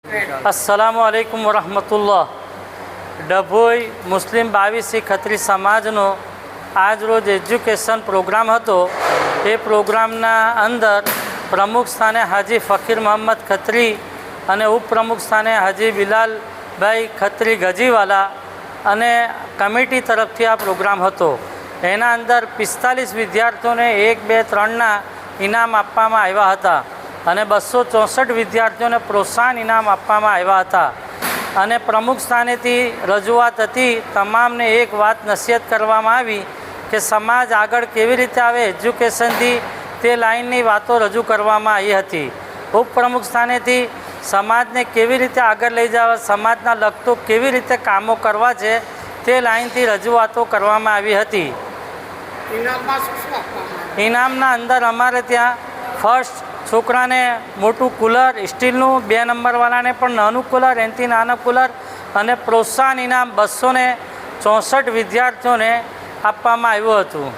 अस्सलामु अलैकुम वरहमतुल्लाह। ડભોઈ મુસ્લિમ 22 ખત્રી સમાજનો આજ રોજ એજ્યુકેશન પ્રોગ્રામ હતો। એ પ્રોગ્રામના અંદર પ્રમુખ સ્થાને હાજી ફકીર મોહમ્મદ ખત્રી અને ઉપપ્રમુખ સ્થાને હાજી બિલાલભાઈ ખત્રી ગજીવાલા અને કમિટી તરફથી આ પ્રોગ્રામ હતો। એના અંદર 45 વિદ્યાર્થીઓને 1, 2, 3ના ઇનામ આપવામાં આવ્યા હતા અને 264 વિદ્યાર્થીઓને પ્રોત્સાહન ઇનામ આપવામાં આવ્યા હતા। અને પ્રમુખ સ્થાનેથી રજૂઆત હતી, તમામને એક વાત નસીહત કરવામાં આવી કે સમાજ આગળ કેવી રીતે આવે એજ્યુકેશનથી, તે લાઇનની વાતો રજૂ કરવામાં આવી હતી। ઉપપ્રમુખ સ્થાનેથી સમાજને કેવી રીતે આગળ લઈ જવા, સમાજના લગતું કેવી રીતે કામો કરવા છે તે લાઇનથી રજૂઆતો કરવામાં આવી હતી। ઇનામના અંદર અમારે ત્યાં ફર્સ્ટ છોકરાને મોટું કુલર સ્ટીલનું, 2 નંબરવાળાને પણ નાનું કુલર, એનાથી નાનું કુલર અને પ્રોત્સાહન ઇનામ 264 વિદ્યાર્થીઓને આપવામાં આવ્યું હતું।